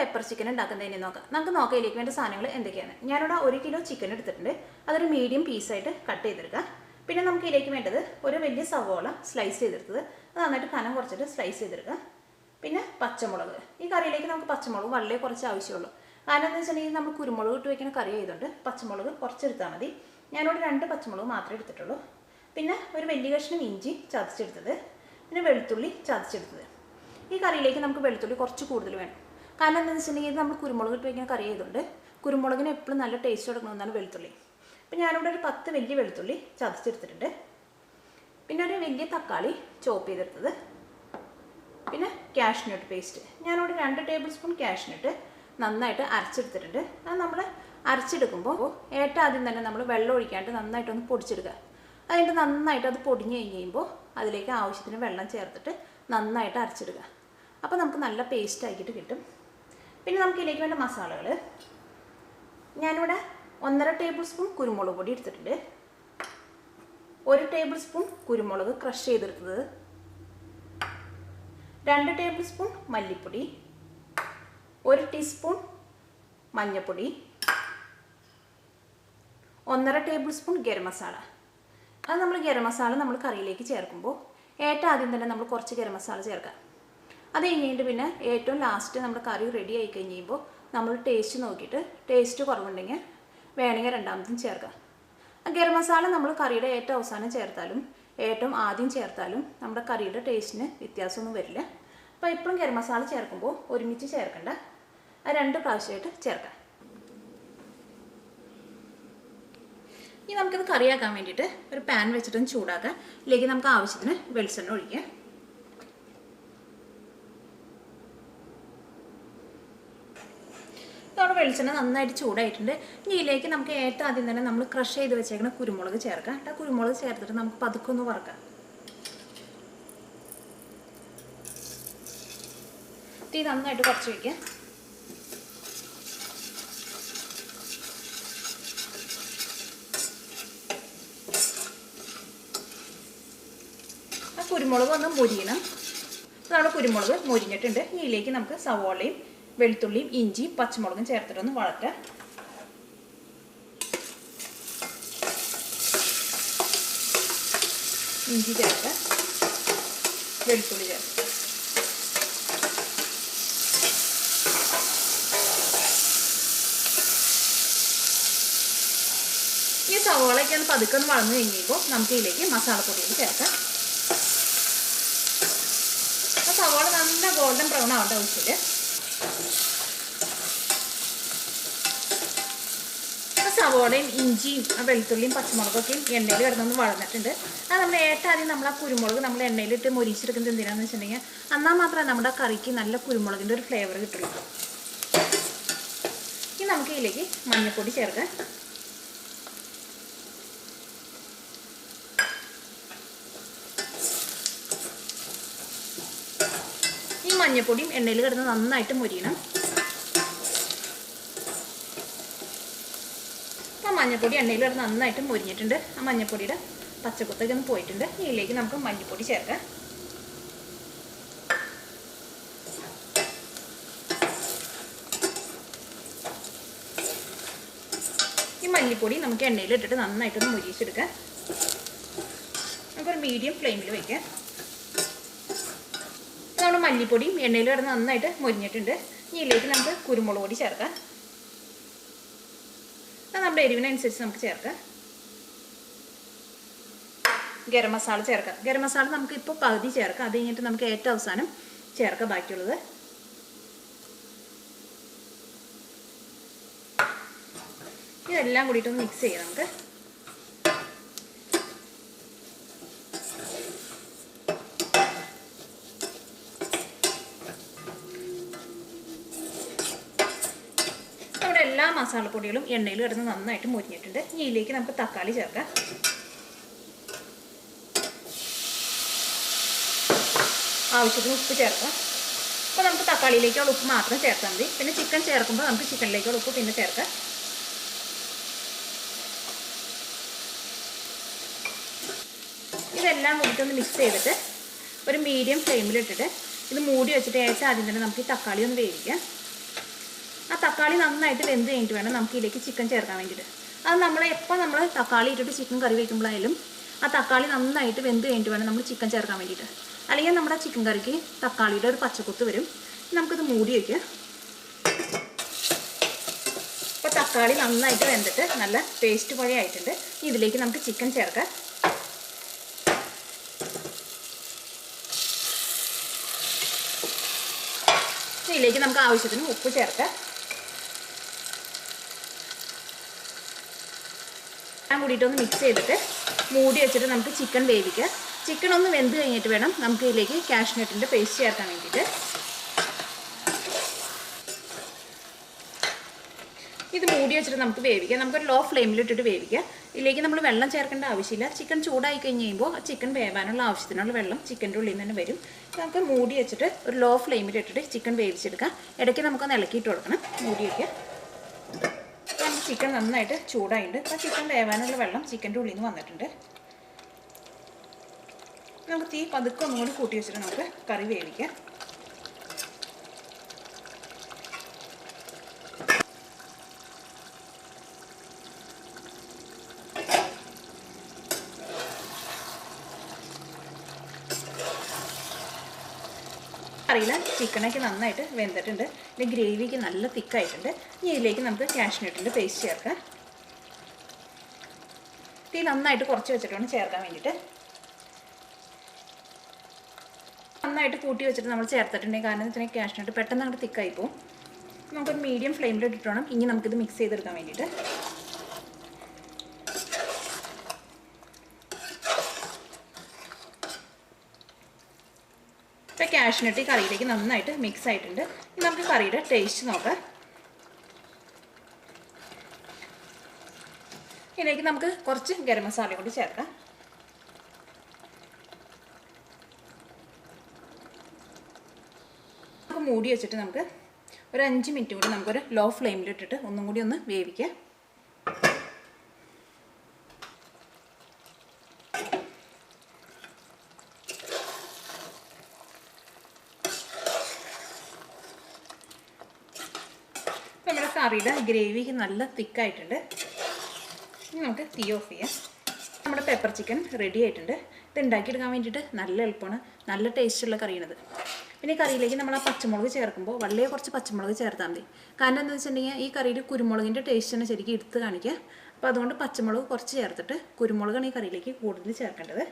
Pepper chicken ഉണ്ടാക്കുന്നതിന് നോക്കാം. നമുക്ക് നോക്കാം ഇതിലേക്ക് വേണ്ട സാധനങ്ങൾ എന്തൊക്കെയാണ്. ഞാനിവിടെ 1 കിലോ ചിക്കൻ എടുത്തിട്ടുണ്ട്. അതൊരു മീഡിയം പീസായിട്ട് കട്ട് ചെയ്തെടുക്കുക. പിന്നെ നമുക്ക് ഇതിലേക്ക് വേണ്ടത് ഒരു വലിയ സവോള സ്ലൈസ് ചെയ്തെടുത്തത്, അത് നന്നായിട്ട് കനം കുറച്ചിട്ട് സ്ലൈസ് ചെയ്തെടുക്കുക. പിന്നെ പച്ചമുളക്. ഈ കറിയിലേക്ക് നമുക്ക് പച്ചമുളക് വളരെ കുറച്ച് ആവശ്യമുള്ളൂ. കാരണം എന്താ വെച്ചിട്ടുണ്ടെങ്കിൽ നമ്മൾ കുരുമുളക് ഇട്ട് വയ്ക്കുന്ന കറി ആയതുകൊണ്ട് പച്ചമുളക് കുറച്ചെടുത്താൽ മതി. ഞാനിവിടെ 2 പച്ചമുളക് മാത്രമേ എടുത്തിട്ടുള്ളൂ. പിന്നെ ഒരു വലിയ കഷ്ണം ഇഞ്ചി ചതച്ചെടുത്തത്, പിന്നെ വെളുത്തുള്ളി ചതച്ചെടുത്തത്. ഈ കറിയിലേക്ക് നമുക്ക് വെളുത്തുള്ളി കുറച്ച് കൂടുതൽ വേണം. കാരണം എന്താണെന്ന് വെച്ചിട്ടുണ്ടെങ്കിൽ നമ്മൾ കുരുമുളക് ഇട്ട് വയ്ക്കുന്ന കറി ആയതുകൊണ്ട് കുരുമുളകിന് എപ്പോഴും നല്ല ടേസ്റ്റ് കൊടുക്കണമെന്നാണ് വെളുത്തുള്ളി. അപ്പം ഞാനിവിടെ ഒരു 10 വലിയ വെളുത്തുള്ളി ചതച്ചെടുത്തിട്ടുണ്ട്. പിന്നെ ഒരു വലിയ തക്കാളി ചോപ്പ് ചെയ്തെടുത്തത്. പിന്നെ കാഷ്നട്ട് പേസ്റ്റ്. ഞാനിവിടെ 2 ടേബിൾ സ്പൂൺ കാഷ്നട്ട് നന്നായിട്ട് അരച്ചെടുത്തിട്ടുണ്ട്. അത് നമ്മൾ അരച്ചെടുക്കുമ്പോൾ ഏറ്റവും ആദ്യം തന്നെ നമ്മൾ വെള്ളം ഒഴിക്കാണ്ട് നന്നായിട്ടൊന്ന് പൊടിച്ചെടുക്കുക. അതിൻ്റെ നന്നായിട്ട് അത് പൊടിഞ്ഞ് കഴിയുമ്പോൾ അതിലേക്ക് ആവശ്യത്തിന് വെള്ളം ചേർത്തിട്ട് നന്നായിട്ട് അരച്ചെടുക്കുക. അപ്പോൾ നമുക്ക് നല്ല പേസ്റ്റ് ആക്കിയിട്ട് കിട്ടും. പിന്നെ നമുക്ക് ഇതിലേക്ക് വേണ്ട മസാലകൾ. ഞാനിവിടെ 1.5 ടേബിൾ സ്പൂൺ കുരുമുളക് പൊടി എടുത്തിട്ടുണ്ട്. 1 ടേബിൾ സ്പൂൺ കുരുമുളക് ക്രഷ് ചെയ്തെടുത്തത്, 2 ടേബിൾ സ്പൂൺ മല്ലിപ്പൊടി, 1 ടീസ്പൂൺ മഞ്ഞൾപ്പൊടി, 1.5 ടേബിൾ സ്പൂൺ ഗരം മസാല. അത് നമ്മൾ ഗരം മസാല നമ്മൾ കറിയിലേക്ക് ചേർക്കുമ്പോൾ ഏറ്റവും ആദ്യം തന്നെ നമ്മൾ കുറച്ച് ഗരം മസാല ചേർക്കാം. അത് കഴിഞ്ഞിട്ട് പിന്നെ ഏറ്റവും ലാസ്റ്റ് നമ്മുടെ കറി റെഡി ആയി കഴിയുമ്പോൾ നമ്മൾ ടേസ്റ്റ് നോക്കിയിട്ട് ടേസ്റ്റ് കുറവുണ്ടെങ്കിൽ വേണമെങ്കിൽ രണ്ടാമതും ചേർക്കാം. ഗരം മസാല നമ്മൾ കറിയുടെ ഏറ്റവും അവസാനം ചേർത്താലും ഏറ്റവും ആദ്യം ചേർത്താലും നമ്മുടെ കറിയുടെ ടേസ്റ്റിന് വ്യത്യാസമൊന്നും വരില്ല. അപ്പോൾ എപ്പോഴും ഗരം മസാല ചേർക്കുമ്പോൾ ഒരുമിച്ച് ചേർക്കണ്ട, 2 പ്രാവശ്യമായിട്ട് ചേർക്കാം. ഇനി നമുക്കിത് കറിയാക്കാൻ വേണ്ടിയിട്ട് ഒരു പാൻ വെച്ചിട്ടൊന്ന് ചൂടാക്കാം. ഇതിലേക്ക് നമുക്ക് ആവശ്യത്തിന് വെളിച്ചെണ്ണ ഒഴിക്കാം. നമ്മുടെ വെളിച്ചെണ്ണ നന്നായിട്ട് ചൂടായിട്ടുണ്ട്. ഇനി ഇതിലേക്ക് നമുക്ക് ഏറ്റവും ആദ്യം തന്നെ നമ്മൾ ക്രഷ് ചെയ്ത് വെച്ചേക്കുന്ന കുരുമുളക് ചേർക്കാം. ആ കുരുമുളക് ചേർത്തിട്ട് നമുക്ക് പതുക്കെ ഒന്ന് വറക്കാം. തീ നന്നായിട്ട് കുറച്ച് വയ്ക്കാം. കുരുമുളക് ഒന്ന് മൊരിയണം. നമ്മുടെ കുരുമുളക് മൊരിഞ്ഞിട്ടുണ്ട്. ഇതിലേക്ക് നമുക്ക് സവോളയും വെളുത്തുള്ളിയും ഇഞ്ചിയും പച്ചമുളകും ചേർത്തിട്ടൊന്ന് വഴറ്റാം. ഇഞ്ചി ചേർക്കാം, വെളുത്തുള്ളി ചേർക്കാം. ഈ സവോളയൊക്കെ ഒന്ന് പതുക്കെ ഒന്ന് വളർന്നു കഴിയുമ്പോൾ നമുക്ക് ഇതിലേക്ക് മസാലപ്പൊടികൾ ചേർക്കാം. സവാള നല്ല ഗോൾഡൻ ബ്രൗൺ ആവേണ്ട ആവശ്യമില്ല. സവോളയും ഇഞ്ചിയും വെളുത്തുള്ളിയും പച്ചമുളകൊക്കെയും എണ്ണയിൽ കിടന്നൊന്ന് വളർന്നിട്ടുണ്ട്. അത് നമ്മൾ ഏറ്റവും ആദ്യം നമ്മൾ ആ കുരുമുളക് നമ്മൾ എണ്ണയിലിട്ട് മൊരിച്ചെടുക്കുന്നത് എന്തിനാണെന്ന് വെച്ചിട്ടുണ്ടെങ്കിൽ എന്നാൽ മാത്രമേ നമ്മുടെ കറിക്ക് നല്ല കുരുമുളകിൻ്റെ ഒരു ഫ്ലേവർ കിട്ടുള്ളൂ. ഇനി നമുക്ക് ഇതിലേക്ക് മഞ്ഞൾപ്പൊടി ചേർക്കാം. ഈ മഞ്ഞൾപ്പൊടിയും എണ്ണയിൽ കിടന്ന് നന്നായിട്ട് മൊരിയണം. അപ്പോൾ മഞ്ഞൾപ്പൊടി എണ്ണയിൽ കിടന്ന് നന്നായിട്ട് മൊരിഞ്ഞിട്ടുണ്ട്. ആ മഞ്ഞൾപ്പൊടിയുടെ പച്ചക്കുത്തൊക്കെ ഒന്ന് പോയിട്ടുണ്ട്. ഇതിലേക്ക് നമുക്ക് മല്ലിപ്പൊടി ചേർക്കാം. ഈ മല്ലിപ്പൊടി നമുക്ക് എണ്ണയിൽ ഇട്ടിട്ട് നന്നായിട്ടൊന്ന് മൊരിയിച്ചെടുക്കാം. നമുക്കൊരു മീഡിയം ഫ്ലെയിമിൽ വയ്ക്കാം. നമ്മുടെ മല്ലിപ്പൊടിയും എണ്ണയിൽ കിടന്ന് നന്നായിട്ട് മൊരിഞ്ഞിട്ടുണ്ട്. ഇതിലേക്ക് നമുക്ക് കുരുമുളക് പൊടി ചേർക്കാം. അത് നമ്മുടെ എരിവിനനുസരിച്ച് നമുക്ക് ചേർക്കാം. ഗരം മസാല ചേർക്കാം. ഗരം മസാല നമുക്ക് ഇപ്പോൾ പകുതി ചേർക്കാം. അത് കഴിഞ്ഞിട്ട് നമുക്ക് ഏറ്റവും അവസാനം ചേർക്കാം ബാക്കിയുള്ളത്. ഇതെല്ലാം കൂടിയിട്ടൊന്ന് മിക്സ് ചെയ്യാം നമുക്ക്. എല്ലാ മസാലപ്പൊടികളും എണ്ണയിൽ കിടന്ന് നന്നായിട്ട് മൊരിഞ്ഞിട്ടുണ്ട്. ഇതിലേക്ക് നമുക്ക് തക്കാളി ചേർക്കാം. ആവശ്യത്തിന് ഉപ്പ് ചേർക്കാം. അപ്പോൾ നമുക്ക് തക്കാളിയിലേക്കുള്ള ഉപ്പ് മാത്രം ചേർത്താൽ മതി. പിന്നെ ചിക്കൻ ചേർക്കുമ്പോൾ നമുക്ക് ചിക്കനിലേക്കുള്ള ഉപ്പ് പിന്നെ ചേർക്കാം. ഇതെല്ലാം കൂടിയിട്ടൊന്ന് മിക്സ് ചെയ്തിട്ട് ഒരു മീഡിയം ഫ്ലെയിമിലിട്ടിട്ട് ഇത് മൂടി വെച്ചിട്ട് ഏറ്റവും ആദ്യം തന്നെ നമുക്ക് ഈ തക്കാളി ഒന്ന് വേവിക്കാം. തക്കാളി നന്നായിട്ട് വെന്ത് കഴിഞ്ഞിട്ട് വേണം നമുക്ക് ഇതിലേക്ക് ചിക്കൻ ചേർക്കാൻ വേണ്ടിയിട്ട്. അത് നമ്മൾ എപ്പോൾ നമ്മൾ തക്കാളി ഇട്ടിട്ട് ചിക്കൻ കറി വയ്ക്കുമ്പോഴായാലും ആ തക്കാളി നന്നായിട്ട് വെന്ത് കഴിഞ്ഞിട്ട് വേണം നമ്മൾ ചിക്കൻ ചേർക്കാൻ വേണ്ടിയിട്ട്. അല്ലെങ്കിൽ നമ്മുടെ ചിക്കൻ കറിക്ക് തക്കാളിയുടെ ഒരു പച്ചക്കുത്ത് വരും. നമുക്കിത് മൂടി വയ്ക്കുക. ഇപ്പോൾ തക്കാളി നന്നായിട്ട് വെന്തിട്ട് നല്ല പേസ്റ്റ് പോലെ ആയിട്ടുണ്ട്. ഇതിലേക്ക് നമുക്ക് ചിക്കൻ ചേർക്കാം. ഇതിലേക്ക് നമുക്ക് ആവശ്യത്തിന് ഉപ്പ് ചേർക്കാം. എല്ലാം കൂടിയിട്ടൊന്ന് മിക്സ് ചെയ്തിട്ട് മൂടി വെച്ചിട്ട് നമുക്ക് ചിക്കൻ വേവിക്കാം. ചിക്കൻ ഒന്ന് വെന്ത് കഴിഞ്ഞിട്ട് വേണം നമുക്ക് ഇതിലേക്ക് കാഷ്നട്ടിൻ്റെ പേസ്റ്റ് ചേർക്കാൻ വേണ്ടിയിട്ട്. ഇത് മൂടി വെച്ചിട്ട് നമുക്ക് വേവിക്കാം. നമുക്കൊരു ലോ ഫ്ലെയിമിലിട്ടിട്ട് വേവിക്കാം. ഇതിലേക്ക് നമ്മൾ വെള്ളം ചേർക്കേണ്ട ആവശ്യമില്ല. ചിക്കൻ ചൂടായി കഴിഞ്ഞ് കഴിയുമ്പോൾ ചിക്കൻ വേവാനുള്ള ആവശ്യത്തിനുള്ള വെള്ളം ചിക്കൻ്റെ ഉള്ളിൽ നിന്ന് തന്നെ വരും. നമുക്ക് മൂടി വെച്ചിട്ട് ഒരു ലോ ഫ്ലെയിമിലിട്ടിട്ട് ചിക്കൻ വേവിച്ചെടുക്കാം. ഇടയ്ക്ക് നമുക്കൊന്ന് ഇളക്കിയിട്ട് കൊടുക്കണം. മൂടി വയ്ക്കുക. നമുക്ക് ചിക്കൻ നന്നായിട്ട് ചൂടായിട്ടുണ്ട്. അപ്പോൾ ചിക്കൻ വേവാനുള്ള വെള്ളം ചിക്കൻ്റെ ഉള്ളിൽ നിന്ന് വന്നിട്ടുണ്ട്. നമുക്ക് തീ പതുക്കെ ഒന്നും കൂടി കൂട്ടി വെച്ചിട്ട് നമുക്ക് കറി വേവിക്കാം. കറിയിൽ ചിക്കനൊക്കെ നന്നായിട്ട് വെന്തിട്ടുണ്ട്. ഇതിൻ്റെ ഗ്രേവിക്ക് നല്ല തിക്കായിട്ടുണ്ട്. ഇനി ഇതിലേക്ക് നമുക്ക് കാഷ്നട്ടിൻ്റെ പേസ്റ്റ് ചേർക്കാം. തീ നന്നായിട്ട് കുറച്ച് വെച്ചിട്ട് വേണം ചേർക്കാൻ വേണ്ടിയിട്ട്. നന്നായിട്ട് കൂട്ടി വെച്ചിട്ട് നമ്മൾ ചേർത്തിട്ടുണ്ടെങ്കിൽ കാരണം എന്ന് വെച്ചാൽ കാഷ്നട്ട് പെട്ടെന്ന് അങ്ങോട്ട് തിക്കായി പോകും. നമുക്കൊരു മീഡിയം ഫ്ലെയിമിൽ ഇട്ടിട്ട് വേണം ഇനി നമുക്കിത് മിക്സ് ചെയ്തെടുക്കാൻ വേണ്ടിയിട്ട്. ഇപ്പോൾ കാഷ്നട്ട് കറിയിലേക്ക് നന്നായിട്ട് മിക്സ് ആയിട്ടുണ്ട്. ഇനി നമുക്ക് കറിയുടെ ടേസ്റ്റ് നോക്കാം. ഇതിലേക്ക് നമുക്ക് കുറച്ച് ഗരം മസാല കൂടി ചേർക്കാം. നമുക്ക് മൂടി വെച്ചിട്ട് നമുക്ക് ഒരു 5 മിനിറ്റ് കൂടി നമുക്കൊരു ലോ ഫ്ലെയിമിലിട്ടിട്ട് ഒന്നും കൂടി ഒന്ന് വേവിക്കാം. നമ്മുടെ കറിയുടെ ഗ്രേവിക്ക് നല്ല തിക്കായിട്ടുണ്ട്. ഇനി നമുക്ക് തീ ഓഫ് ചെയ്യാം. നമ്മുടെ പെപ്പർ ചിക്കൻ റെഡി ആയിട്ടുണ്ട്. ഇത് ഉണ്ടാക്കിയെടുക്കാൻ വേണ്ടിയിട്ട് നല്ല എളുപ്പമാണ്. നല്ല ടേസ്റ്റുള്ള കറിയാണിത്. പിന്നെ ഈ കറിയിലേക്ക് നമ്മൾ ആ പച്ചമുളക് ചേർക്കുമ്പോൾ വളരെ കുറച്ച് പച്ചമുളക് ചേർത്താൽ മതി. കാരണം എന്താണെന്ന് വെച്ചിട്ടുണ്ടെങ്കിൽ ഈ കറിയിൽ കുരുമുളകിൻ്റെ ടേസ്റ്റ് തന്നെ ശരിക്കും എടുത്ത് കാണിക്കുക. അപ്പോൾ അതുകൊണ്ട് പച്ചമുളക് കുറച്ച് ചേർത്തിട്ട് കുരുമുളകാണ് ഈ കറിയിലേക്ക് കൂടുതൽ ചേർക്കേണ്ടത്.